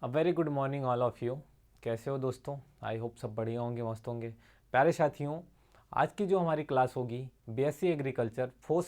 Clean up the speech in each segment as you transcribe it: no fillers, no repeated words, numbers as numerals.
A very good morning all of you. कैसे हो दोस्तों? आई होप सब बढ़िया होंगे, मस्त होंगे। प्यारे साथियों, आज की जो हमारी क्लास होगी बीएससी एग्रीकल्चर फोर्थ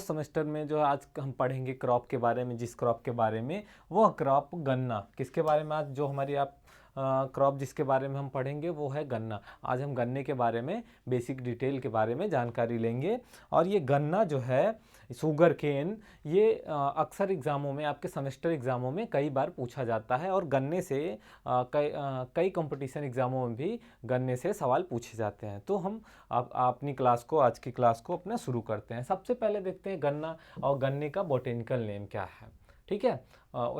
सेमेस्टर में जो है आज हम पढ़ेंगे क्रॉप के बारे में। जिस क्रॉप के बारे में, वह क्रॉप गन्ना। किसके बारे में आज जो हमारी आप क्रॉप जिसके बारे में हम पढ़ेंगे वो है गन्ना। आज हम गन्ने के बारे में बेसिक डिटेल के बारे में जानकारी लेंगे। और ये गन्ना जो है शुगर केन, ये अक्सर एग्ज़ामों में, आपके सेमेस्टर एग्ज़ामों में कई बार पूछा जाता है। और गन्ने से कई कंपटीशन एग्ज़ामों में भी गन्ने से सवाल पूछे जाते हैं। तो हम अपनी क्लास को, आज की क्लास को अपना शुरू करते हैं। सबसे पहले देखते हैं गन्ना और गन्ने का बोटेनिकल नेम क्या है। ठीक है,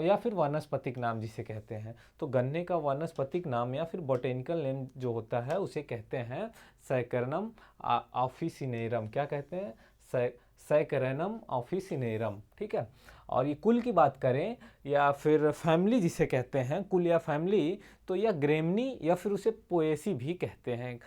या फिर वानस्पतिक नाम जिसे कहते हैं। तो गन्ने का वानस्पतिक नाम या फिर बोटेनिकल नेम जो होता है उसे कहते हैं सैकरनम ऑफिसिनेरम। क्या कहते हैं? सैकरनम ऑफिसिनेरम। ठीक है। और ये कुल की बात करें या फिर फैमिली जिसे कहते हैं, कुल या फैमिली, तो यह ग्रेमनी या फिर उसे पोएसी भी कहते हैं।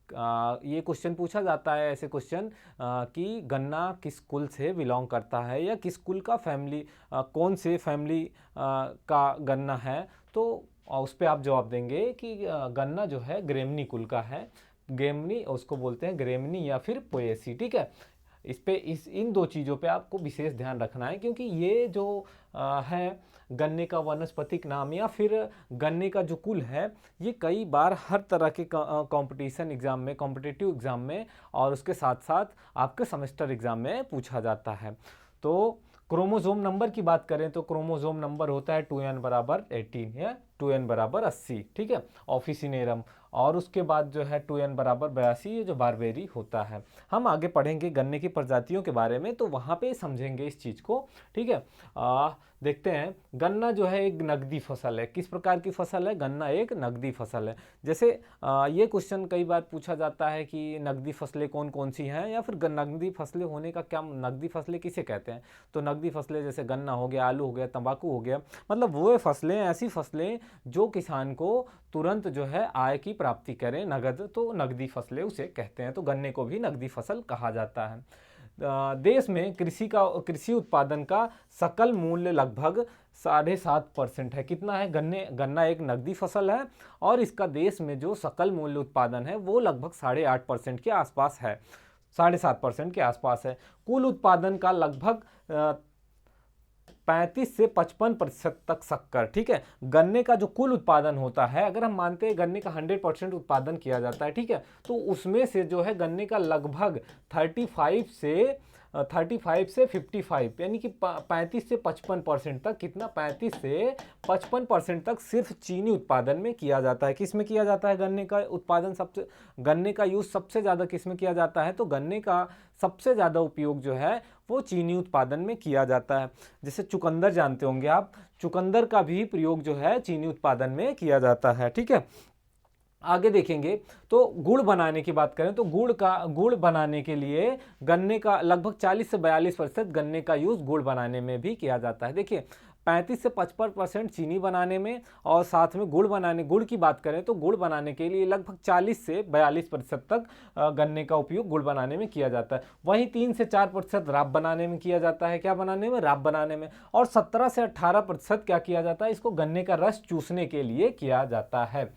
ये क्वेश्चन पूछा जाता है, ऐसे क्वेश्चन कि गन्ना किस कुल से बिलोंग करता है या किस कुल का फैमिली, कौन से फैमिली का गन्ना है। तो उस पर आप जवाब देंगे कि गन्ना जो है ग्रेमनी कुल का है। ग्रेमनी, उसको बोलते हैं ग्रेमनी या फिर पोएसी। ठीक है। इन दो चीज़ों पे आपको विशेष ध्यान रखना है, क्योंकि ये जो है गन्ने का वानस्पतिक नाम या फिर गन्ने का जो कुल है, ये कई बार हर तरह के कंपटीशन एग्ज़ाम में, कॉम्पिटिटिव एग्ज़ाम में और उसके साथ साथ आपके सेमेस्टर एग्ज़ाम में पूछा जाता है। तो क्रोमोसोम नंबर की बात करें तो क्रोमोसोम नंबर होता है 2n बराबर 18 या 2n बराबर 80। ठीक है, ऑफिसिनेरम। और उसके बाद जो है 2n बराबर 82, ये जो बारबेरी होता है। हम आगे पढ़ेंगे गन्ने की प्रजातियों के बारे में, तो वहाँ पे समझेंगे इस चीज़ को। ठीक है। देखते हैं, गन्ना जो है एक नकदी फसल है। किस प्रकार की फसल है? गन्ना एक नकदी फसल है। जैसे ये क्वेश्चन कई बार पूछा जाता है कि नकदी फसलें कौन कौन सी हैं, या फिर नकदी फसलें होने का क्या, नकदी फसलें किसे कहते हैं। तो नकदी फसलें जैसे गन्ना हो गया, आलू हो गया, तंबाकू हो गया, मतलब वो फसलें, ऐसी फसलें जो किसान को तुरंत जो है आय की प्राप्ति करें, नगद, तो नकदी फसलें उसे कहते हैं। तो गन्ने को भी नकदी फसल कहा जाता है। देश में कृषि उत्पादन का सकल मूल्य लगभग 7.5% है। कितना है? गन्ना एक नकदी फसल है और इसका देश में जो सकल मूल्य उत्पादन है वो लगभग 8.5% के आसपास है, 7.5% के आसपास है। कुल उत्पादन का लगभग 35 से 55% तक शक्कर। ठीक है, गन्ने का जो कुल उत्पादन होता है, अगर हम मानते हैं गन्ने का 100% उत्पादन किया जाता है, ठीक है, तो उसमें से जो है गन्ने का लगभग 35 से 55 यानी कि 35 से 55% तक, कितना, 35 से 55% तक सिर्फ चीनी उत्पादन में किया जाता है। किस में किया जाता है गन्ने का उत्पादन? गन्ने का यूज सबसे ज़्यादा किस में किया जाता है? तो गन्ने का सबसे ज़्यादा उपयोग जो है वो चीनी उत्पादन में किया जाता है। जैसे चुकंदर जानते होंगे आप, चुकंदर का भी प्रयोग जो है चीनी उत्पादन में किया जाता है। ठीक है, आगे देखेंगे तो गुड़ बनाने की बात करें तो गुड़ बनाने के लिए गन्ने का लगभग 40 से 42% गन्ने का यूज गुड़ बनाने में भी किया जाता है। देखिए, 35 से 55% चीनी बनाने में और साथ में गुड़ की बात करें तो गुड़ बनाने के लिए लगभग 40 से 42% तक गन्ने का उपयोग गुड़ बनाने में किया जाता है। वहीं 3 से 4% राब बनाने में किया जाता है। क्या बनाने में? राब बनाने में। और 17 से 18% क्या किया जाता है? इसको गन्ने का रस चूसने के लिए किया जाता है।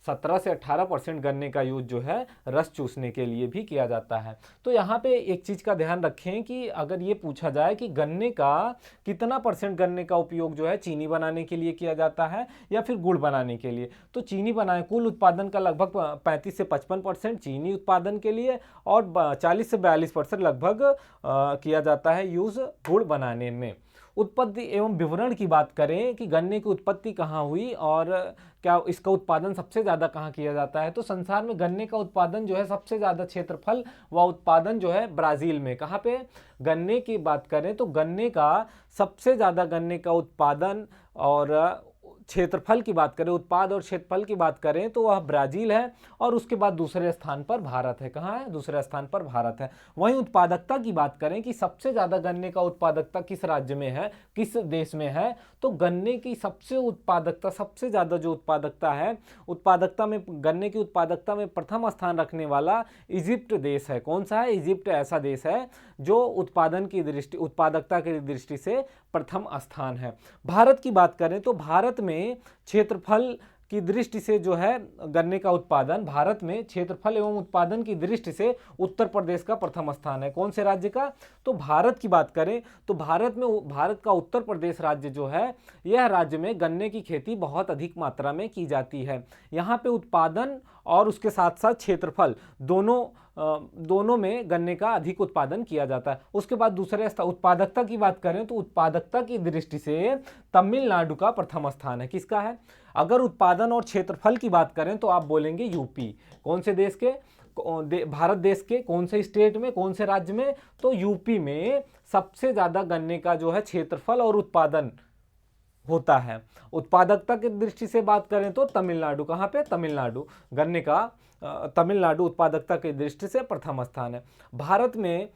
17 से 18% गन्ने का यूज जो है रस चूसने के लिए भी किया जाता है। तो यहाँ पे एक चीज़ का ध्यान रखें कि अगर ये पूछा जाए कि गन्ने का कितना % गन्ने का उपयोग जो है चीनी बनाने के लिए किया जाता है या फिर गुड़ बनाने के लिए, तो चीनी बनाए कुल उत्पादन का लगभग 35 से 55% चीनी उत्पादन के लिए और 40 से 42% लगभग किया जाता है यूज गुड़ बनाने में। उत्पत्ति एवं विवरण की बात करें कि गन्ने की उत्पत्ति कहाँ हुई और क्या इसका उत्पादन सबसे ज़्यादा कहाँ किया जाता है, तो संसार में गन्ने का उत्पादन जो है सबसे ज़्यादा क्षेत्रफल व उत्पादन जो है ब्राज़ील में। कहाँ पे? गन्ने की बात करें तो गन्ने का सबसे ज़्यादा गन्ने का उत्पादन और क्षेत्रफल की बात करें, उत्पाद और क्षेत्रफल की बात करें तो वह ब्राजील है और उसके बाद दूसरे स्थान पर भारत है। कहाँ है? दूसरे स्थान पर भारत है। वहीं उत्पादकता की बात करें कि सबसे ज्यादा गन्ने का उत्पादकता किस राज्य में है, किस देश में है, तो गन्ने की सबसे ज्यादा जो उत्पादकता है, उत्पादकता में गन्ने की उत्पादकता में प्रथम स्थान रखने वाला इजिप्ट देश है। कौन सा है? इजिप्ट ऐसा देश है जो उत्पादकता की दृष्टि से प्रथम स्थान है। भारत की बात करें तो भारत में क्षेत्रफल की दृष्टि से जो है गन्ने का उत्पादन, भारत में क्षेत्रफल एवं उत्पादन की दृष्टि से उत्तर प्रदेश का प्रथम स्थान है। कौन से राज्य का? तो भारत की बात करें तो भारत का उत्तर प्रदेश राज्य जो है, यह राज्य में गन्ने की खेती बहुत अधिक मात्रा में की जाती है। यहाँ पे उत्पादन और उसके साथ साथ क्षेत्रफल दोनों में गन्ने का अधिक उत्पादन किया जाता है। उसके बाद दूसरे उत्पादकता की बात करें तो उत्पादकता की दृष्टि से तमिलनाडु का प्रथम स्थान है। किसका है? अगर उत्पादन और क्षेत्रफल की बात करें तो आप बोलेंगे यूपी। कौन से देश के? भारत देश के कौन से स्टेट में, कौन से राज्य में? तो यूपी में सबसे ज्यादा गन्ने का जो है क्षेत्रफल और उत्पादन होता है। उत्पादकता की दृष्टि से बात करें तो तमिलनाडु। कहाँ पे? तमिलनाडु। गन्ने का तमिलनाडु उत्पादकता की दृष्टि से प्रथम स्थान है। भारत में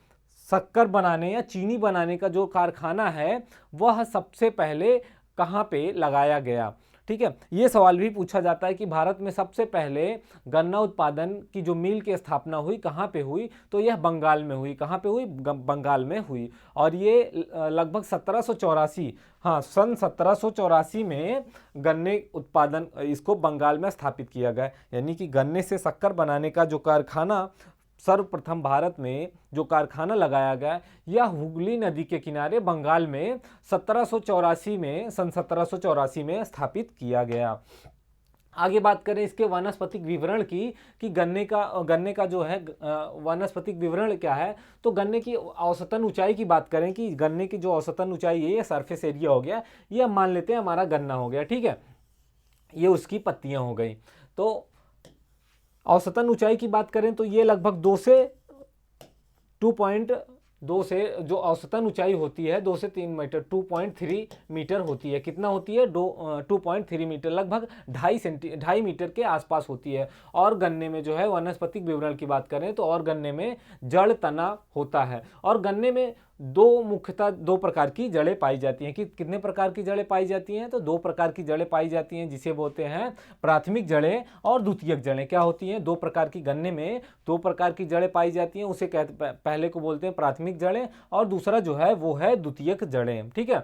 शक्कर बनाने या चीनी बनाने का जो कारखाना है वह सबसे पहले कहाँ पे लगाया गया? ठीक है, ये सवाल भी पूछा जाता है कि भारत में सबसे पहले गन्ना उत्पादन की जो मिल की स्थापना हुई कहाँ पे हुई? तो यह बंगाल में हुई। कहाँ पे हुई? बंगाल में हुई। और ये लगभग 1784, हाँ, सन 1784 में गन्ने उत्पादन इसको बंगाल में स्थापित किया गया। यानी कि गन्ने से शक्कर बनाने का जो कारखाना सर्वप्रथम भारत में जो कारखाना लगाया गया, यह हुगली नदी के किनारे बंगाल में सन 1784 में स्थापित किया गया। आगे बात करें इसके वानस्पतिक विवरण की कि गन्ने का जो है वानस्पतिक विवरण क्या है, तो गन्ने की औसतन ऊंचाई की बात करें कि गन्ने की जो औसतन ऊंचाई है, ये सरफेस एरिया हो गया, ये हम मान लेते हैं हमारा गन्ना हो गया। ठीक है, ये उसकी पत्तियां हो गई। तो औसतन ऊंचाई की बात करें तो ये लगभग 2 से जो औसतन ऊंचाई होती है 2 से 3 मीटर, 2.3 मीटर होती है। कितना होती है? 2.3 मीटर, लगभग 2.5 मीटर के आसपास होती है। और गन्ने में जो है वानस्पतिक विवरण की बात करें तो और गन्ने में जड़ तना होता है। और गन्ने में मुख्यतः 2 प्रकार की जड़ें पाई जाती हैं। कि कितने प्रकार की जड़ें पाई जाती हैं? तो 2 प्रकार की जड़ें पाई जाती हैं, जिसे बोलते हैं प्राथमिक जड़ें और द्वितीयक जड़ें। क्या होती हैं? 2 प्रकार की, गन्ने में 2 प्रकार की जड़ें पाई जाती हैं, उसे पहले को बोलते हैं प्राथमिक जड़ें और दूसरा जो है वो है द्वितीयक जड़ें। ठीक है,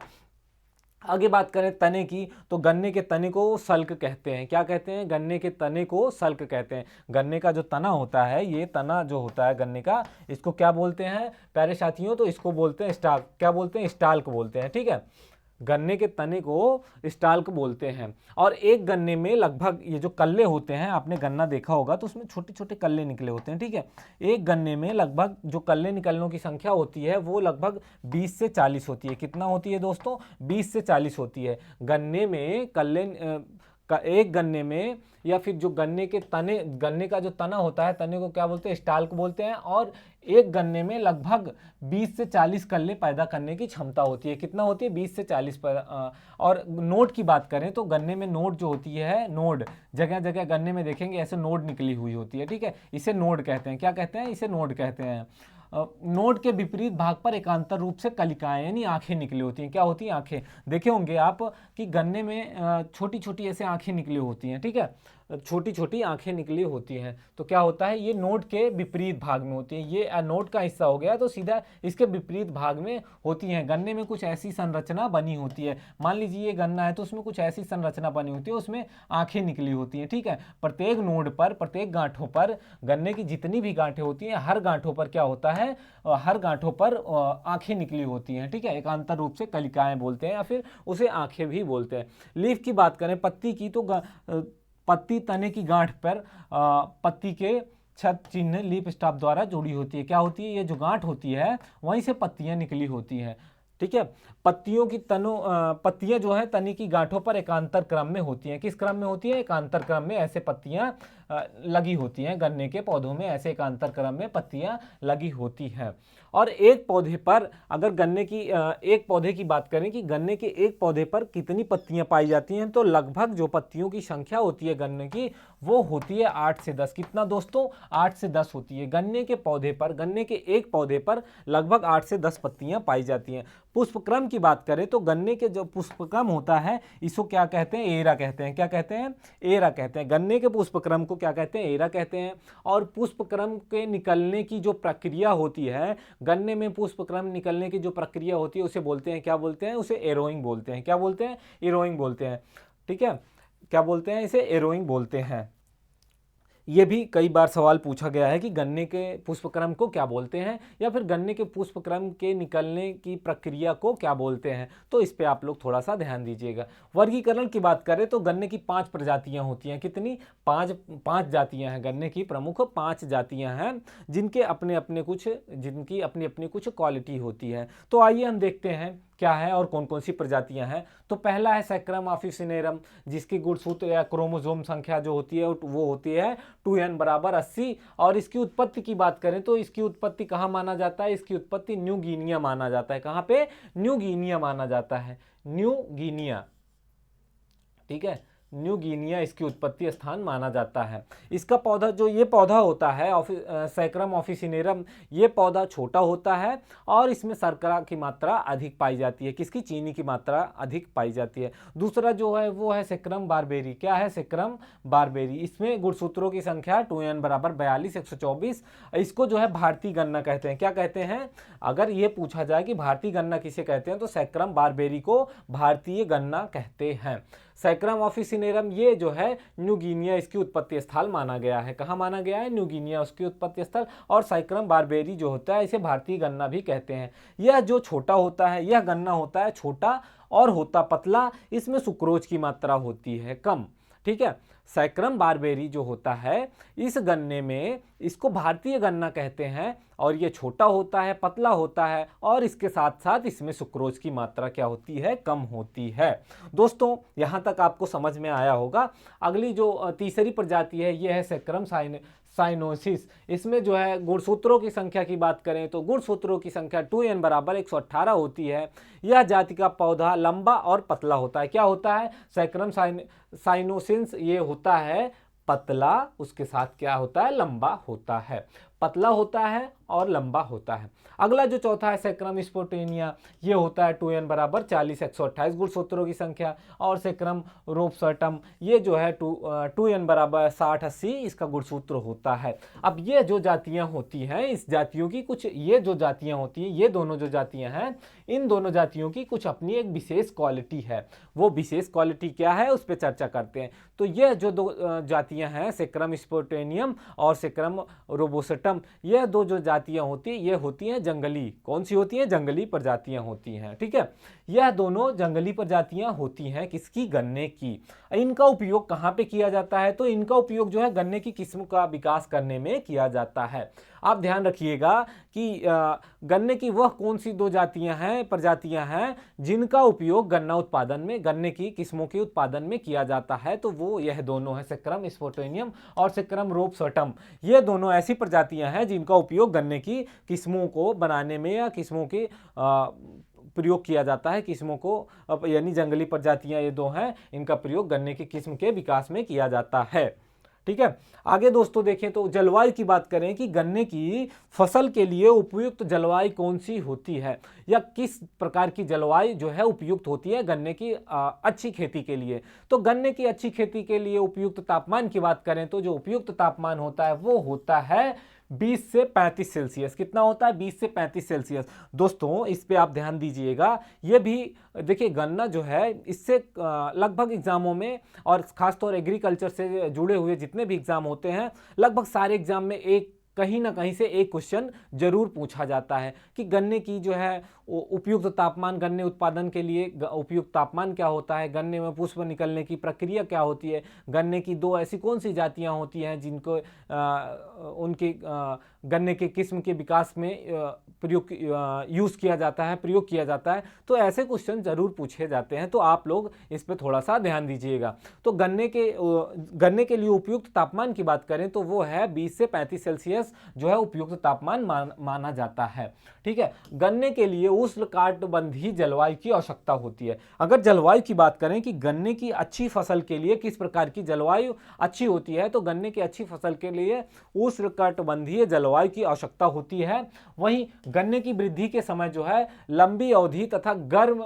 आगे बात करें तने की तो गन्ने के तने को सल्क कहते हैं। क्या कहते हैं? गन्ने के तने को सल्क कहते हैं। गन्ने का जो तना होता है, ये तना जो होता है गन्ने का, इसको क्या बोलते हैं प्यारे साथियों? तो इसको बोलते हैं स्टाल्क। क्या बोलते हैं? स्टाल्क बोलते हैं। ठीक है, गन्ने के तने को स्टाल्क बोलते हैं। और एक गन्ने में लगभग ये जो कल्ले होते हैं, आपने गन्ना देखा होगा तो उसमें छोटे छोटे कल्ले निकले होते हैं। ठीक है, एक गन्ने में लगभग जो कल्ले निकलने की संख्या होती है वो लगभग 20 से 40 होती है। कितना होती है दोस्तों? 20 से 40 होती है। गन्ने में कल्ले एक गन्ने में, या फिर जो गन्ने का जो तना होता है, तने को क्या बोलते हैं? स्टाल्क बोलते हैं। और एक गन्ने में लगभग 20 से 40 कल्ले पैदा करने की क्षमता होती है। कितना होती है? 20 से 40 और नोड की बात करें तो गन्ने में नोड जो होती है, नोड जगह जगह गन्ने में देखेंगे ऐसे नोड निकली हुई होती है। ठीक है, इसे नोड कहते हैं। क्या कहते हैं? इसे नोड कहते हैं। नोड के विपरीत भाग पर एकांतर रूप से कलिकाएं यानी आंखें निकली होती हैं। क्या होती हैं? आंखें। देखे होंगे आप कि गन्ने में छोटी छोटी ऐसे आंखें निकली होती हैं। ठीक है, छोटी छोटी आंखें निकली होती हैं। तो क्या होता है? ये नोड के विपरीत भाग में होती हैं। ये नोड का हिस्सा हो गया तो सीधा इसके विपरीत भाग में होती हैं। गन्ने में कुछ ऐसी संरचना बनी होती है। मान लीजिए ये गन्ना है तो उसमें कुछ ऐसी संरचना बनी होती है, उसमें आंखें निकली होती हैं। ठीक है, प्रत्येक नोड पर, प्रत्येक गांठों पर, गन्ने की जितनी भी गांठें होती हैं, हर गांठों पर क्या होता है? हर गांठों पर आंखें निकली होती हैं। ठीक है, एकांतर रूप से कलिकाएं बोलते हैं या फिर उसे आंखें भी बोलते हैं। लीफ की बात करें, पत्ती की, तो पत्ती तने की गांठ पर पत्ती के छत चिन्ह लीफ स्टाफ द्वारा जुड़ी होती है। क्या होती है? ये जो गांठ होती है वहीं से पत्तियां निकली होती हैं। ठीक है, पत्तियां जो है तने की गांठों पर एकांतर क्रम में होती हैं। किस क्रम में होती है? एकांतर क्रम में ऐसे पत्तियां लगी होती हैं, गन्ने के पौधों में ऐसे एक अंतरक्रम में पत्तियां लगी होती हैं। और एक पौधे पर अगर गन्ने की एक पौधे की बात करें कि गन्ने के एक पौधे पर कितनी पत्तियां पाई जाती हैं, तो लगभग जो पत्तियों की संख्या होती है गन्ने की वो होती है 8 से 10। कितना दोस्तों? 8 से 10 होती है। गन्ने के पौधे पर, गन्ने के एक पौधे पर लगभग 8 से 10 पत्तियां पाई जाती हैं। पुष्पक्रम की बात करें तो गन्ने के जो पुष्पक्रम होता है इसको क्या कहते हैं? एरा कहते हैं। क्या कहते हैं? एरा कहते हैं। गन्ने के पुष्पक्रम को क्या कहते हैं? एरा कहते हैं। और पुष्पक्रम के निकलने की जो प्रक्रिया होती है, गन्ने में पुष्पक्रम निकलने की जो प्रक्रिया होती है उसे बोलते हैं, क्या बोलते हैं? उसे एरोइंग बोलते हैं। क्या बोलते हैं? एरोइंग बोलते हैं। ठीक है, क्या बोलते हैं? इसे एरोइंग बोलते हैं। ये भी कई बार सवाल पूछा गया है कि गन्ने के पुष्पक्रम को क्या बोलते हैं, या फिर गन्ने के पुष्पक्रम के निकलने की प्रक्रिया को क्या बोलते हैं। तो इस पे आप लोग थोड़ा सा ध्यान दीजिएगा। वर्गीकरण की बात करें तो गन्ने की 5 प्रजातियां होती हैं। कितनी? 5 जातियां हैं। गन्ने की प्रमुख 5 जातियां हैं जिनकी अपनी अपनी कुछ क्वालिटी होती है। तो आइए हम देखते हैं क्या है और कौन कौन सी प्रजातियां हैं। तो पहला है सैक्रम ऑफिसिनेरम, जिसकी गुणसूत्र या क्रोमोसोम संख्या जो होती है वो होती है 2n बराबर 80। और इसकी उत्पत्ति की बात करें तो इसकी उत्पत्ति कहाँ माना जाता है? इसकी उत्पत्ति न्यू गिनिया माना जाता है। कहाँ पे? न्यू गिनिया माना जाता है। न्यू गिनिया, ठीक है, न्यू गिनिया इसकी उत्पत्ति स्थान माना जाता है। इसका पौधा, जो ये पौधा होता है सैक्रम ऑफिसिनेरम, ये पौधा छोटा होता है और इसमें शर्करा की मात्रा अधिक पाई जाती है। किसकी? चीनी की मात्रा अधिक पाई जाती है। दूसरा जो है वो है सैक्रम बारबेरी। क्या है? Saccharum barberi. इसमें गुणसूत्रों की संख्या 2n बराबर 42 124। इसको जो है भारतीय गन्ना कहते हैं। क्या कहते हैं? अगर ये पूछा जाए कि भारतीय गन्ना किसे कहते हैं तो सैक्रम बारबेरी को भारतीय गन्ना कहते हैं। सैक्रम ऑफिसिनेरम ये जो है न्यू गिनिया इसकी उत्पत्ति स्थल माना गया है। कहाँ माना गया है? न्यू गिनिया उसकी उत्पत्ति स्थल। और सैक्रम बारबेरी जो होता है इसे भारतीय गन्ना भी कहते हैं। यह जो छोटा होता है, यह गन्ना होता है छोटा और होता पतला। इसमें सुक्रोज की मात्रा होती है कम। ठीक है, सैक्रम बारबेरी जो होता है इस गन्ने में, इसको भारतीय गन्ना कहते हैं और ये छोटा होता है, पतला होता है और इसके साथ साथ इसमें सुक्रोज की मात्रा क्या होती है? कम होती है। दोस्तों यहाँ तक आपको समझ में आया होगा। अगली जो तीसरी प्रजाति है ये है सैक्रम साइनोसिस। इसमें जो है गुणसूत्रों की संख्या की बात करें तो गुणसूत्रों की संख्या 2n बराबर 118 होती है। यह जाति का पौधा लंबा और पतला होता है। क्या होता है? सैक्रम साइनोसिस ये होता है पतला, उसके साथ क्या होता है? लंबा होता है। पतला होता है और लंबा होता है। अगला जो चौथा है सैक्रम स्पोटेनिया, ये होता है 2n बराबर 40 128 गुणसूत्रों की संख्या। और सैक्रम रोपसटम ये जो है 2n बराबर 60 80 इसका गुणसूत्र होता है। अब ये जो जातियां होती हैं, इस जातियों की कुछ, ये जो जातियां होती हैं, ये दोनों जो जातियां हैं, इन दोनों जातियों की कुछ अपनी एक विशेष क्वालिटी है। वो विशेष क्वालिटी क्या है उस पर चर्चा करते हैं। तो ये जो दो जातियां हैं सैक्रम स्पोटेनियम और सैक्रम रोबोसटम, यह दो जो जातियां होती है ये होती हैं जंगली। कौन सी होती हैं? जंगली प्रजातियां होती हैं। ठीक है, यह दोनों जंगली प्रजातियां होती हैं किसकी? गन्ने की। इनका उपयोग कहाँ पे किया जाता है? तो इनका उपयोग जो है गन्ने की किस्म का विकास करने में किया जाता है। आप ध्यान रखिएगा कि गन्ने की वह कौन सी दो जातियां हैं, प्रजातियां हैं जिनका उपयोग गन्ना उत्पादन में, गन्ने की किस्मों के उत्पादन में किया जाता है। तो वो यह दोनों है सैक्रम स्पोटेनियम और सैक्रम रोपसटम। ये दोनों ऐसी प्रजातियां हैं जिनका उपयोग गन्ने की किस्मों को बनाने में या किस्मों के प्रयोग किया जाता है। किस्मों को यानी जंगली प्रजातियां ये दो हैं, इनका प्रयोग गन्ने की किस्म के विकास में किया जाता है। ठीक है, आगे दोस्तों देखें तो जलवायु की बात करें कि गन्ने की फसल के लिए उपयुक्त जलवायु कौन सी होती है, या किस प्रकार की जलवायु जो है उपयुक्त होती है गन्ने की अच्छी खेती के लिए। तो गन्ने की अच्छी खेती के लिए उपयुक्त तापमान की बात करें तो जो उपयुक्त तापमान होता है वो होता है 20 से 35 सेल्सियस। कितना होता है? 20 से 35 सेल्सियस। दोस्तों इस पे आप ध्यान दीजिएगा। ये भी देखिए गन्ना जो है इससे लगभग एग्जामों में, और खासतौर एग्रीकल्चर से जुड़े हुए जितने भी एग्जाम होते हैं, लगभग सारे एग्जाम में एक कहीं ना कहीं से एक क्वेश्चन जरूर पूछा जाता है कि गन्ने की जो है उपयुक्त तापमान, गन्ने उत्पादन के लिए उपयुक्त तापमान क्या होता है, गन्ने में पुष्प निकलने की प्रक्रिया क्या होती है, गन्ने की दो ऐसी कौन सी जातियां होती हैं जिनको उनके गन्ने के किस्म के विकास में प्रयोग किया जाता है। तो ऐसे क्वेश्चन जरूर पूछे जाते हैं, तो आप लोग इस पे थोड़ा सा ध्यान दीजिएगा। तो गन्ने के लिए उपयुक्त तापमान की बात करें तो वो है 20 से 35 सेल्सियस जो है उपयुक्त तापमान माना जाता है। ठीक है, गन्ने के लिए उष्णकटिबंधीय जलवायु की आवश्यकता होती है। अगर जलवायु की बात करें कि गन्ने की अच्छी फसल के लिए किस प्रकार की जलवायु अच्छी होती है, तो गन्ने की अच्छी फसल के लिए उष्णकटिबंधीय जलवायु की आवश्यकता होती है। वहीं गन्ने की वृद्धि के समय जो है लंबी अवधि तथा गर्म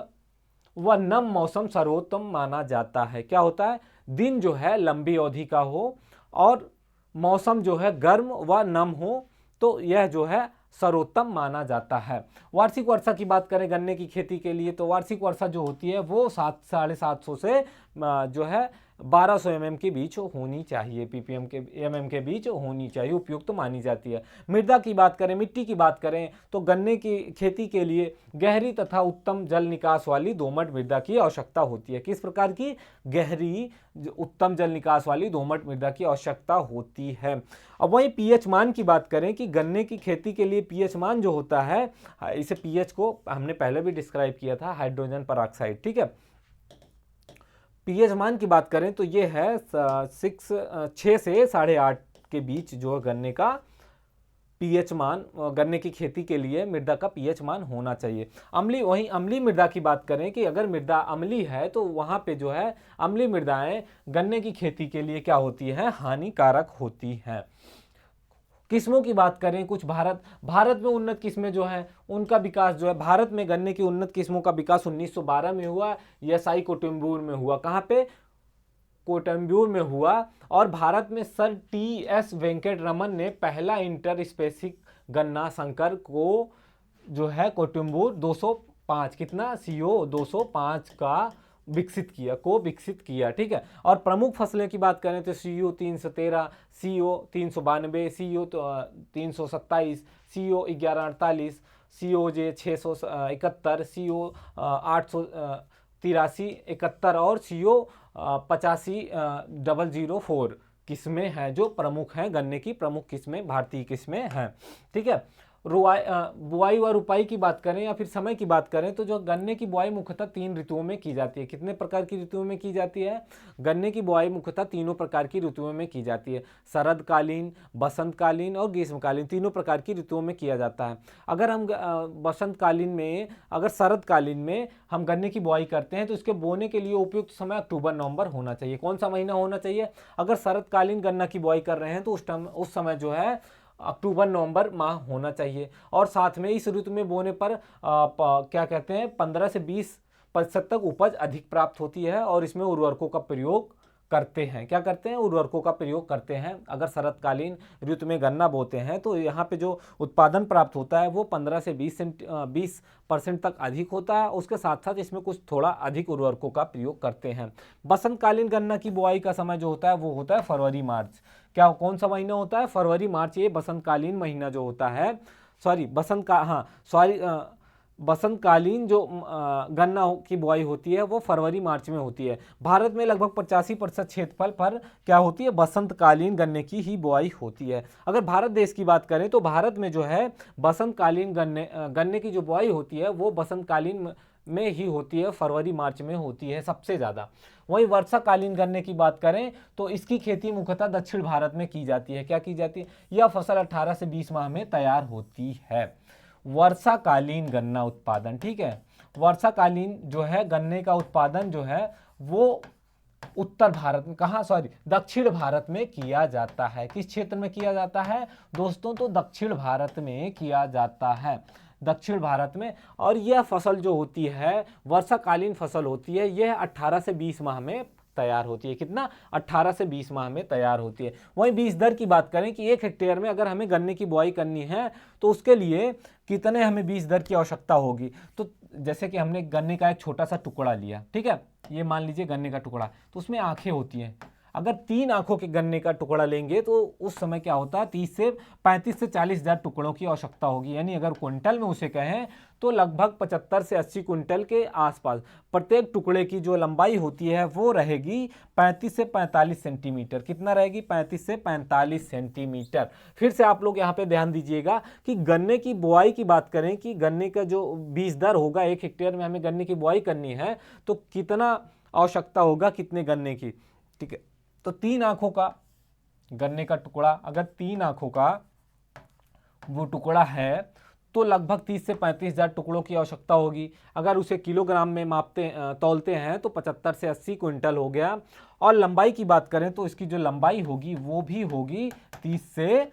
व नम मौसम सर्वोत्तम माना जाता है। क्या होता है, दिन जो है लंबी अवधि का हो और मौसम जो है गर्म व नम हो, तो यह जो है सर्वोत्तम माना जाता है। वार्षिक वर्षा की बात करें गन्ने की खेती के लिए, तो वार्षिक वर्षा जो होती है वो 700 से जो है 1200 mm के बीच होनी चाहिए, ppm के mm के बीच होनी चाहिए, उपयुक्त मानी जाती है। मृदा की बात करें, मिट्टी की बात करें तो गन्ने की खेती के लिए गहरी तथा उत्तम जल निकास वाली दोमट मृदा की आवश्यकता होती है। किस प्रकार की? गहरी उत्तम जल निकास वाली दोमट मृदा की आवश्यकता होती है। अब वहीं पीएच मान की बात करें कि गन्ने की खेती के लिए पीएच मान जो होता है, इसे पीएच को हमने पहले भी डिस्क्राइब किया था, हाइड्रोजन परऑक्साइड। ठीक है, पीएच मान की बात करें तो ये है 6 से 8.5 के बीच जो गन्ने का पीएच मान, गन्ने की खेती के लिए मृदा का पीएच मान होना चाहिए। वहीं अम्लीय मृदा की बात करें कि अगर मृदा अम्लीय है तो वहां पे जो है अम्लीय मृदाएं गन्ने की खेती के लिए क्या होती है, हानिकारक होती हैं। किस्मों की बात करें, कुछ भारत में उन्नत किस्में जो हैं उनका विकास जो है, भारत में गन्ने की उन्नत किस्मों का विकास 1912 में हुआ, यसाई कोटुम्बूर में हुआ। कहाँ पे? कोटुम्बूर में हुआ। और भारत में सर टी.एस. वेंकटरमन ने पहला इंटर स्पेसिक गन्ना संकर को जो है कोटुम्बूर 205 कितना CO 205 का विकसित किया। ठीक है, और प्रमुख फसलें की बात करें तो CO 313, CO 392, CO 327, CO 1148, COJ 671, CO 883, 71 और CO 85,004 किस्में हैं जो प्रमुख हैं, गन्ने की प्रमुख किस्में, भारतीय किस्में हैं। ठीक है, बुआई व रुपाई की बात करें या फिर समय की बात करें तो जो गन्ने की बुआई मुख्यतः 3 ऋतुओं में की जाती है। कितने प्रकार की ऋतुओं में की जाती है? गन्ने की बुआई मुख्यतः 3 प्रकार की ऋतुओं में की जाती है, शरदकालीन, बसंतकालीन और ग्रीष्मकालीन, 3 प्रकार की ऋतुओं में किया जाता है। अगर हम शरदकालीन में हम गन्ने की बुआई करते हैं तो इसके बोने के लिए उपयुक्त समय अक्टूबर-नवंबर होना चाहिए। कौन सा महीना होना चाहिए? अगर शरदकालीन गन्ना की बुआई कर रहे हैं तो उस समय जो है अक्टूबर-नवंबर माह होना चाहिए। और साथ में इस ऋतु में बोने पर क्या कहते हैं 15 से 20% तक उपज अधिक प्राप्त होती है और इसमें उर्वरकों का प्रयोग करते हैं। क्या करते हैं? उर्वरकों का प्रयोग करते हैं। अगर शरदकालीन ऋतु में गन्ना बोते हैं तो यहाँ पे जो उत्पादन प्राप्त होता है वो 15 से 20% तक अधिक होता है। उसके साथ साथ इसमें कुछ थोड़ा अधिक उर्वरकों का प्रयोग करते हैं। बसंतकालीन गन्ना की बुआई का समय जो होता है वो होता है फरवरी-मार्च। कौन सा महीना होता है? फरवरी-मार्च, ये बसंतकालीन महीना जो होता है, बसंतकालीन जो गन्ना की बुआई होती है वो फरवरी-मार्च में होती है। भारत में लगभग 85% क्षेत्रफल पर क्या होती है? बसंतकालीन गन्ने की ही बुआई होती है। अगर भारत देश की बात करें तो भारत में जो है बसंतकालीन गन्ने की जो बुआई होती है वो बसंतकालीन में ही होती है, फरवरी-मार्च में होती है सबसे ज़्यादा। वहीं वर्षाकालीन गन्ने की बात करें तो इसकी खेती मुख्यतः दक्षिण भारत में की जाती है। क्या की जाती है? यह फसल 18 से 20 माह में तैयार होती है। वर्षाकालीन गन्ना उत्पादन, ठीक है, वर्षाकालीन जो है गन्ने का उत्पादन जो है वो उत्तर भारत में दक्षिण भारत में किया जाता है। किस क्षेत्र में किया जाता है दोस्तों? तो दक्षिण भारत में किया जाता है, दक्षिण भारत में। और यह फसल जो होती है वर्षाकालीन फसल होती है, यह 18 से 20 माह में तैयार होती है। कितना? 18 से 20 माह में तैयार होती है। वहीं बीज दर की बात करें कि 1 हेक्टेयर में अगर हमें गन्ने की बुआई करनी है तो उसके लिए कितने हमें बीज दर की आवश्यकता होगी? तो जैसे कि हमने गन्ने का एक छोटा सा टुकड़ा लिया, ठीक है, ये मान लीजिए गन्ने का टुकड़ा, तो उसमें आंखें होती हैं। अगर 3 आंखों के गन्ने का टुकड़ा लेंगे तो उस समय क्या होता है, 35 से 40 हजार टुकड़ों की आवश्यकता होगी। यानी अगर क्विंटल में उसे कहें तो लगभग 75 से 80 क्विंटल के आसपास। प्रत्येक टुकड़े की जो लंबाई होती है वो रहेगी 35 से 45 सेंटीमीटर। कितना रहेगी? 35 से 45 सेंटीमीटर। फिर से आप लोग यहाँ पे ध्यान दीजिएगा कि गन्ने की बुआई की बात करें कि गन्ने का जो बीज दर होगा, 1 हेक्टेयर में हमें गन्ने की बुआई करनी है तो कितना आवश्यकता होगा, कितने गन्ने की। ठीक है, तो 3 आंखों का गन्ने का टुकड़ा, अगर 3 आंखों का वो टुकड़ा है तो लगभग 30 से 35 हजार टुकड़ों की आवश्यकता होगी। अगर उसे किलोग्राम में तौलते हैं तो 75 से 80 क्विंटल हो गया। और लंबाई की बात करें तो इसकी जो लंबाई होगी वो भी होगी 35 से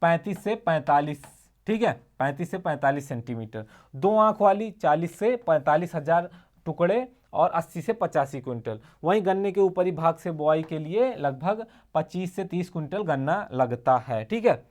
45। ठीक है, 35 से 45 सेंटीमीटर। 2 आंख वाली 40 से 45 हजार टुकड़े और 80 से 85 क्विंटल। वहीं गन्ने के ऊपरी भाग से बुआई के लिए लगभग 25 से 30 क्विंटल गन्ना लगता है। ठीक है,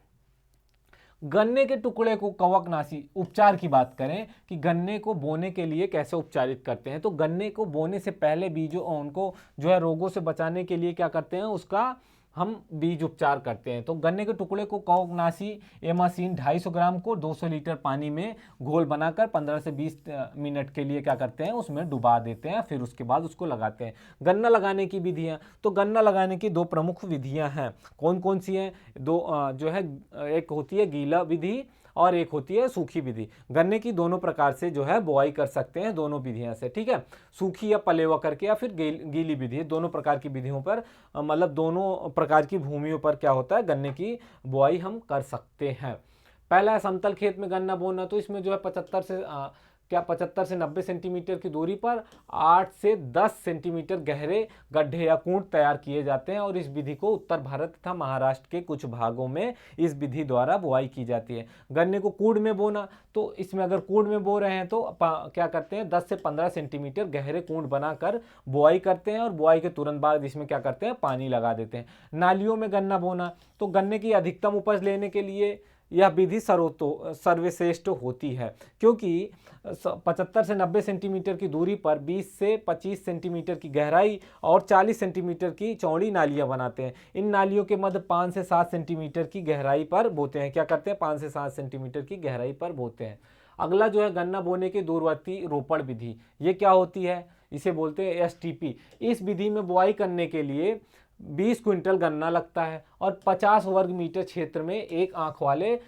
गन्ने के टुकड़े को कवकनाशी उपचार की बात करें कि गन्ने को बोने के लिए कैसे उपचारित करते हैं, तो गन्ने को बोने से पहले बीजों उनको जो है रोगों से बचाने के लिए क्या करते हैं, उसका हम बीज उपचार करते हैं। तो गन्ने के टुकड़े को कवकनाशी एमासीन 250 ग्राम को 200 लीटर पानी में घोल बनाकर 15 से 20 मिनट के लिए क्या करते हैं, उसमें डुबा देते हैं। फिर उसके बाद उसको लगाते हैं। गन्ना लगाने की विधियां, तो गन्ना लगाने की 2 प्रमुख विधियां हैं। कौन कौन सी हैं? जो है, एक होती है गीला विधि और एक होती है सूखी विधि। गन्ने की दोनों प्रकार से जो है बुआई कर सकते हैं, दोनों विधियां से। ठीक है, सूखी या पलेवा करके या फिर गीली विधि, दोनों प्रकार की विधियों पर मतलब दोनों प्रकार की भूमियों पर क्या होता है, गन्ने की बुआई हम कर सकते हैं। पहला है समतल खेत में गन्ना बोना, तो इसमें जो है 75 से 90 सेंटीमीटर की दूरी पर 8 से 10 सेंटीमीटर गहरे गड्ढे या कूंड तैयार किए जाते हैं। और इस विधि को उत्तर भारत तथा महाराष्ट्र के कुछ भागों में इस विधि द्वारा बुआई की जाती है। गन्ने को कूंड में बोना, तो इसमें अगर कूंड में बो रहे हैं तो क्या करते हैं, 10 से 15 सेंटीमीटर गहरे कूंड बनाकर बुआई करते हैं और बुआई के तुरंत बाद इसमें क्या करते हैं, पानी लगा देते हैं। नालियों में गन्ना बोना, तो गन्ने की अधिकतम उपज लेने के लिए यह विधि सर्वश्रेष्ठ होती है, क्योंकि 75 से 90 सेंटीमीटर की दूरी पर 20 से 25 सेंटीमीटर की गहराई और 40 सेंटीमीटर की चौड़ी नालियां बनाते हैं। इन नालियों के मध्य 5 से 7 सेंटीमीटर की गहराई पर बोते हैं। क्या करते हैं, 5 से 7 सेंटीमीटर की गहराई पर बोते हैं। अगला जो है गन्ना बोने की दूरवर्ती रोपण विधि, ये क्या होती है, इसे बोलते हैं STP। इस विधि में बुआई करने के लिए 20 क्विंटल गन्ना लगता है और 50 वर्ग मीटर क्षेत्र में 1 आंख वाले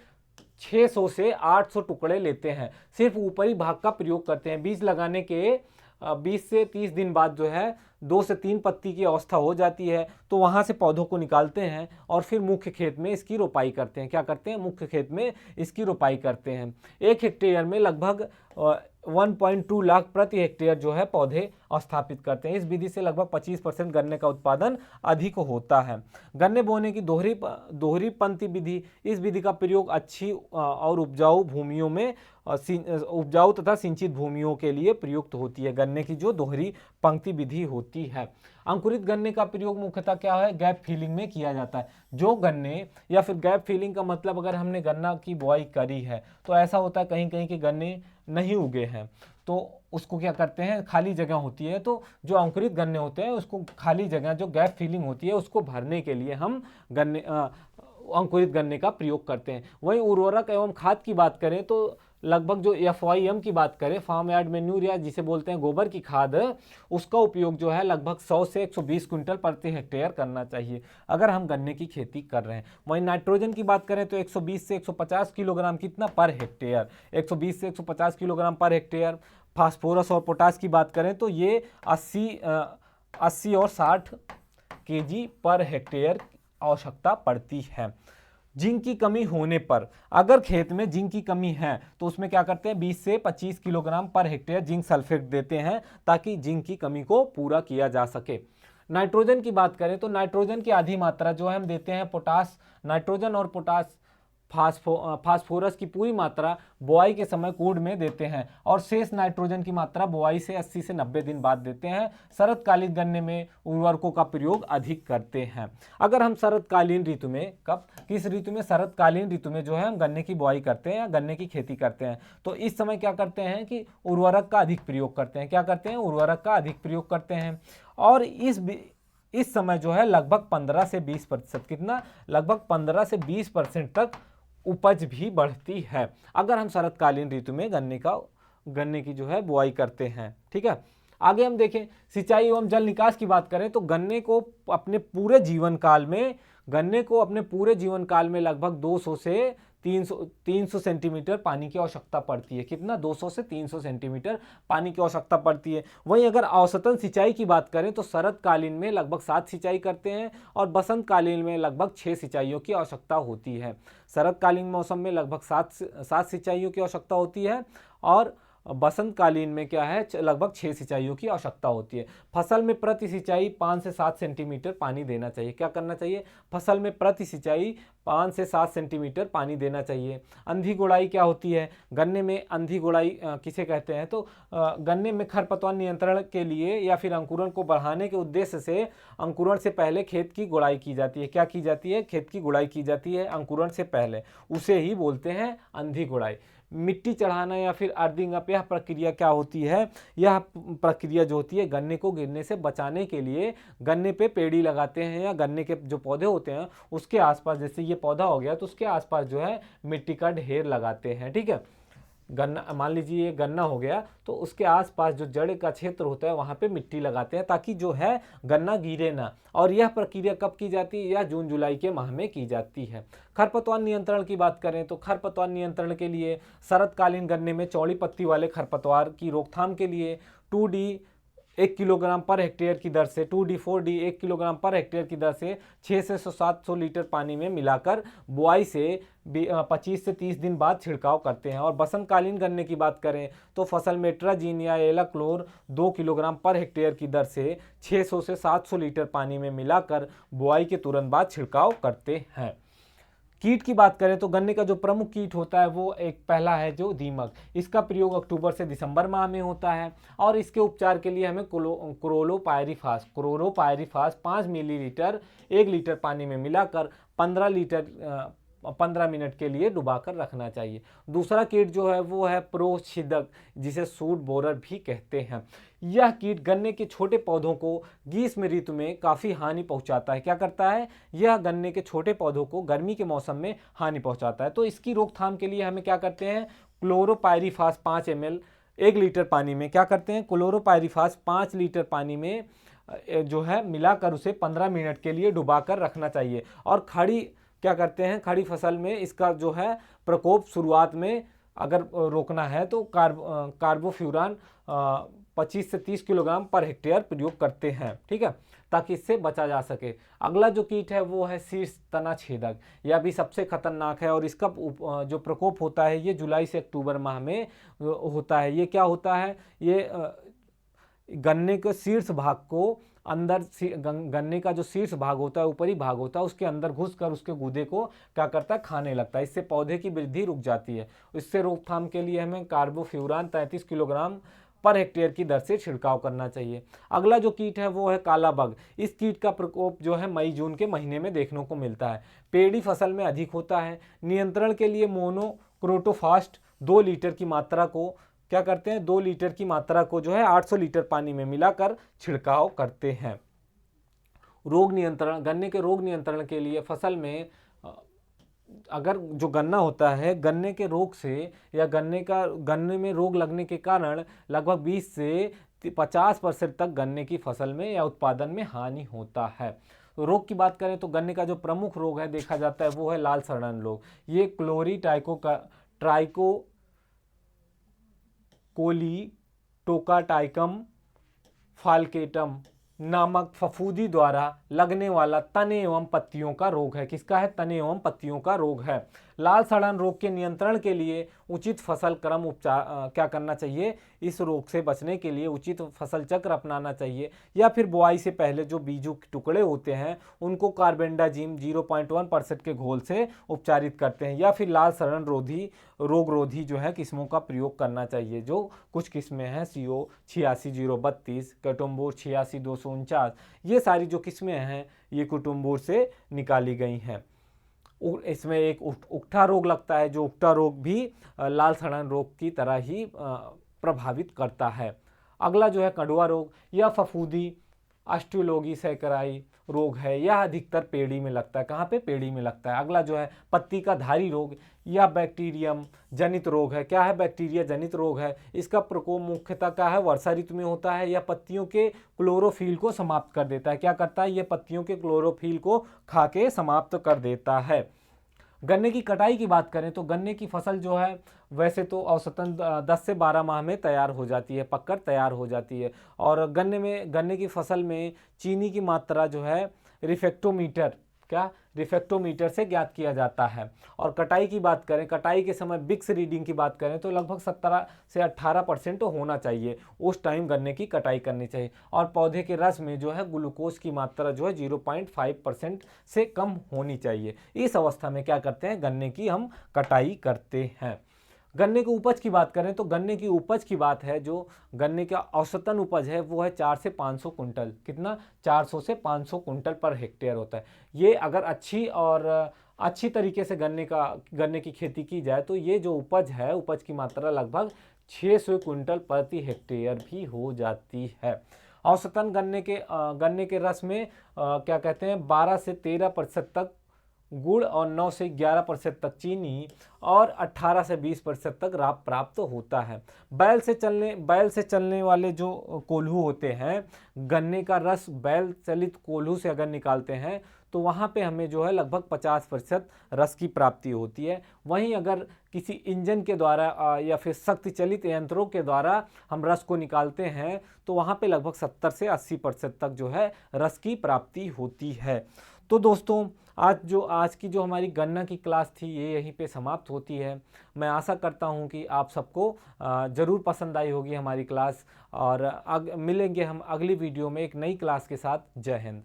600 से 800 टुकड़े लेते हैं। सिर्फ ऊपरी भाग का प्रयोग करते हैं। बीज लगाने के 20 से 30 दिन बाद जो है 2 से 3 पत्ती की अवस्था हो जाती है, तो वहां से पौधों को निकालते हैं और फिर मुख्य खेत में इसकी रोपाई करते हैं। क्या करते हैं, मुख्य खेत में इसकी रोपाई करते हैं। 1 हेक्टेयर में लगभग 1.2 लाख प्रति हेक्टेयर जो है पौधे स्थापित करते हैं। इस विधि से लगभग 25% गन्ने का उत्पादन अधिक होता है। गन्ने बोने की दोहरी पंक्ति विधि, इस विधि का प्रयोग अच्छी और उपजाऊ भूमियों में उपजाऊ तथा सिंचित भूमियों के लिए प्रयुक्त होती है। गन्ने की जो दोहरी पंक्ति विधि होती है। अंकुरित गन्ने का प्रयोग मुख्यतः क्या है, गैप फिलिंग में किया जाता है। जो गन्ने या फिर गैप फिलिंग का मतलब, अगर हमने गन्ना की बुआई करी है तो ऐसा होता है कहीं कहीं के गन्ने नहीं उगे हैं, तो उसको क्या करते हैं, खाली जगह होती है, तो जो अंकुरित गन्ने होते हैं उसको खाली जगह जो गैप फिलिंग होती है उसको भरने के लिए हम अंकुरित गन्ने का प्रयोग करते हैं। वहीं उर्वरक एवं खाद की बात करें तो लगभग जो FYM की बात करें, फार्म यार्ड मैन्यूर या जिसे बोलते हैं गोबर की खाद, उसका उपयोग जो है लगभग 100 से 120 क्विंटल प्रति हेक्टेयर करना चाहिए अगर हम गन्ने की खेती कर रहे हैं। वहीं नाइट्रोजन की बात करें तो 120 से 150 किलोग्राम कितना पर हेक्टेयर, 120 से 150 किलोग्राम पर हेक्टेयर। फास्फोरस और पोटास की बात करें तो ये 80 और 60 kg पर हेक्टेयर आवश्यकता पड़ती है। जिंक की कमी होने पर, अगर खेत में जिंक की कमी है तो उसमें क्या करते हैं, 20 से 25 kilogram per hectare zinc sulphate देते हैं ताकि जिंक की कमी को पूरा किया जा सके। नाइट्रोजन की बात करें तो नाइट्रोजन की आधी मात्रा जो है हम देते हैं पोटास, नाइट्रोजन और पोटास फास्फोरस की पूरी मात्रा बुआई के समय कूड़ में देते हैं और शेष नाइट्रोजन की मात्रा बुआई से 80 से 90 दिन बाद देते हैं। शरतकालीन गन्ने में उर्वरकों का प्रयोग अधिक करते हैं। अगर हम शरतकालीन ऋतु में, कब किस ऋतु में, शरतकालीन ऋतु में जो है हम गन्ने की बुआई करते हैं या गन्ने की खेती करते हैं, तो इस समय क्या करते हैं कि उर्वरक का अधिक प्रयोग करते हैं। क्या करते हैं, उर्वरक का अधिक प्रयोग करते हैं। और इस समय जो है लगभग 15 से 20%, कितना, लगभग 15 से 20% तक उपज भी बढ़ती है अगर हम शरतकालीन ऋतु में गन्ने की जो है बुआई करते हैं। ठीक है, आगे हम देखें सिंचाई एवं जल निकास की बात करें तो गन्ने को अपने पूरे जीवन काल में लगभग 200 से 300 सेंटीमीटर पानी की आवश्यकता पड़ती है। कितना, 200 से 300 सेंटीमीटर पानी की आवश्यकता पड़ती है। वहीं अगर औसतन सिंचाई की बात करें तो शरतकालीन में लगभग 7 सिंचाई करते हैं और बसंतकालीन में लगभग 6 सिंचाइयों की आवश्यकता होती है। शरतकालीन मौसम में लगभग 7 सिंचाइयों की आवश्यकता होती है और बसंतकालीन में क्या है, लगभग 6 सिंचाइयों की आवश्यकता होती है। फसल में प्रति सिंचाई 5 से 7 सेंटीमीटर पानी देना चाहिए। क्या करना चाहिए, फसल में प्रति सिंचाई 5 से 7 सेंटीमीटर पानी देना चाहिए। अंधी गोड़ाई क्या होती है, गन्ने में अंधी गोड़ाई किसे कहते हैं, तो गन्ने में खरपतवार नियंत्रण के लिए या फिर अंकुरण को बढ़ाने के उद्देश्य से अंकुरण से पहले खेत की गुड़ाई की जाती है। क्या की जाती है, खेत की गुड़ाई की जाती है अंकुरण से पहले, उसे ही बोलते हैं अंधी गोड़ाई। मिट्टी चढ़ाना या फिर अर्थिंग अप, यह प्रक्रिया क्या होती है, यह प्रक्रिया जो होती है गन्ने को गिरने से बचाने के लिए गन्ने पे पेड़ी लगाते हैं या गन्ने के जो पौधे होते हैं उसके आसपास, जैसे ये पौधा हो गया तो उसके आसपास जो है मिट्टी का ढेर लगाते हैं। ठीक है, गन्ना, मान लीजिए ये गन्ना हो गया तो उसके आसपास जो जड़ का क्षेत्र होता है वहाँ पे मिट्टी लगाते हैं ताकि जो है गन्ना गिरे ना। और यह प्रक्रिया कब की जाती है, यह जून जुलाई के माह में की जाती है। खरपतवार नियंत्रण की बात करें तो खरपतवार नियंत्रण के लिए शरतकालीन गन्ने में चौड़ी पत्ती वाले खरपतवार की रोकथाम के लिए 2D 1 किलोग्राम पर हेक्टेयर की दर से 2D 4D 1 kilogram per hectare की दर से 600 से 700 लीटर पानी में मिलाकर बुआई से 25 से 30 दिन बाद छिड़काव करते हैं। और बसंतकालीन गन्ने की बात करें तो फसल में ट्राजीन या एलाक्लोर 2 किलोग्राम पर हेक्टेयर की दर से 600 से 700 लीटर पानी में मिलाकर बुआई के तुरंत बाद छिड़काव करते हैं। कीट की बात करें तो गन्ने का जो प्रमुख कीट होता है वो एक पहला है जो दीमक। इसका प्रयोग अक्टूबर से दिसंबर माह में होता है और इसके उपचार के लिए हमें क्लोरोपायरीफास 5 मिलीलीटर 1 लीटर पानी में मिलाकर 15 मिनट के लिए डुबाकर रखना चाहिए। दूसरा कीट जो है वो है प्रोछिदक, जिसे सूट बोरर भी कहते हैं। यह कीट गन्ने के छोटे पौधों को ग्रीष्म ऋतु में काफ़ी हानि पहुंचाता है। क्या करता है, यह गन्ने के छोटे पौधों को गर्मी के मौसम में हानि पहुंचाता है। तो इसकी रोकथाम के लिए हमें क्या करते हैं, क्लोरोपायरीफास 5 ml 1 लीटर पानी में क्या करते हैं, क्लोरोपायरीफास 5 लीटर पानी में जो है मिलाकर उसे 15 मिनट के लिए डुबाकर रखना चाहिए। और क्या करते हैं, खड़ी फसल में इसका जो है प्रकोप शुरुआत में अगर रोकना है तो कार्बोफ्यूरान 25 से 30 किलोग्राम पर हेक्टेयर प्रयोग करते हैं। ठीक है, ताकि इससे बचा जा सके। अगला जो कीट है वो है शीर्ष तना छेदक। यह भी सबसे खतरनाक है और इसका जो प्रकोप होता है ये जुलाई से अक्टूबर माह में होता है। ये क्या होता है, ये गन्ने के शीर्ष भाग को अंदर, गन्ने का जो शीर्ष भाग होता है, ऊपरी भाग होता है, उसके अंदर घुसकर उसके गूदे को क्या करता है, खाने लगता है। इससे पौधे की वृद्धि रुक जाती है। इससे रोकथाम के लिए हमें कार्बोफ्यूरान 33 किलोग्राम पर हेक्टेयर की दर से छिड़काव करना चाहिए। अगला जो कीट है वो है काला बग। इस कीट का प्रकोप जो है मई जून के महीने में देखने को मिलता है। पेड़ी फसल में अधिक होता है। नियंत्रण के लिए मोनोक्रोटोफास्ट 2 लीटर की मात्रा को क्या करते हैं, 2 लीटर की मात्रा को जो है 800 लीटर पानी में मिलाकर छिड़काव करते हैं। रोग नियंत्रण, गन्ने के रोग नियंत्रण के लिए फसल में अगर जो गन्ना होता है, गन्ने के रोग से या गन्ने में रोग लगने के कारण लगभग 20 से 50% तक गन्ने की फसल में या उत्पादन में हानि होता है। रोग की बात करें तो गन्ने का जो प्रमुख रोग है देखा जाता है वो है लाल सड़न रोग। ये ट्राइकोलीटोकाटाइकम फाल्केटम नामक फफूंदी द्वारा लगने वाला तने एवं पत्तियों का रोग है। किसका है, तने एवं पत्तियों का रोग है। लाल सड़न रोग के नियंत्रण के लिए उचित फसल क्रम उपचार क्या करना चाहिए, इस रोग से बचने के लिए उचित फसल चक्र अपनाना चाहिए या फिर बुआई से पहले जो बीजों के टुकड़े होते हैं उनको कार्बेंडाजिम 0.1% के घोल से उपचारित करते हैं या फिर लाल सड़न रोग रोधी जो है किस्मों का प्रयोग करना चाहिए। जो कुछ किस्में हैं CO 86-032, कुटुम्बूर 86-249, ये सारी जो किस्में हैं ये कुटुम्बूर से निकाली गई हैं। इसमें एक उकठा रोग लगता है, जो उकठा रोग भी लाल सड़न रोग की तरह ही प्रभावित करता है। अगला जो है कंडुआ रोग, यह फफूंदी ऑस्ट्रेलोगी सैकराई रोग है, यह अधिकतर पेड़ी में लगता है। कहाँ पे? पेड़ी में लगता है। अगला जो है पत्ती का धारी रोग, यह बैक्टीरियम जनित रोग है। क्या है? बैक्टीरिया जनित रोग है। इसका प्रकोप मुख्यतः क्या है? वर्षा ऋतु में होता है। यह पत्तियों के क्लोरोफिल को समाप्त कर देता है। क्या करता है? यह पत्तियों के क्लोरोफिल को खा के समाप्त कर देता है। गन्ने की कटाई की बात करें तो गन्ने की फसल जो है वैसे तो औसतन 10 से 12 माह में तैयार हो जाती है, पककर तैयार हो जाती है। और गन्ने की फसल में चीनी की मात्रा जो है रिफेक्टोमीटर, क्या? रिफेक्टोमीटर से ज्ञात किया जाता है। और कटाई की बात करें, कटाई के समय बिक्स रीडिंग की बात करें तो लगभग 17 से 18% होना चाहिए। उस टाइम गन्ने की कटाई करनी चाहिए। और पौधे के रस में जो है ग्लूकोज की मात्रा जो है 0.5% से कम होनी चाहिए। इस अवस्था में क्या करते हैं? गन्ने की हम कटाई करते हैं। गन्ने की उपज की बात करें तो गन्ने की उपज की बात है, जो गन्ने का औसतन उपज है वो है 4 से 500 कुंटल। कितना? 400 से 500 कुंटल पर हेक्टेयर होता है। ये अगर अच्छी तरीके से गन्ने की खेती की जाए तो ये जो उपज है, उपज की मात्रा लगभग 600 कुंटल प्रति हेक्टेयर भी हो जाती है। औसतन गन्ने के रस में क्या कहते हैं 12 से 13% तक गुड़ और 9 से 11% तक चीनी और 18 से 20% तक राब प्राप्त होता है। बैल से चलने वाले जो कोल्हू होते हैं, गन्ने का रस बैल चलित कोल्हू से अगर निकालते हैं तो वहाँ पे हमें जो है लगभग 50% रस की प्राप्ति होती है। वहीं अगर किसी इंजन के द्वारा या फिर शक्ति चलित यंत्रों के द्वारा हम रस को निकालते हैं तो वहाँ पे लगभग 70 से 80% तक जो है रस की प्राप्ति होती है। तो दोस्तों आज की जो हमारी गन्ना की क्लास थी ये यहीं पे समाप्त होती है। मैं आशा करता हूँ कि आप सबको ज़रूर पसंद आई होगी हमारी क्लास, और मिलेंगे हम अगली वीडियो में एक नई क्लास के साथ। जय हिंद।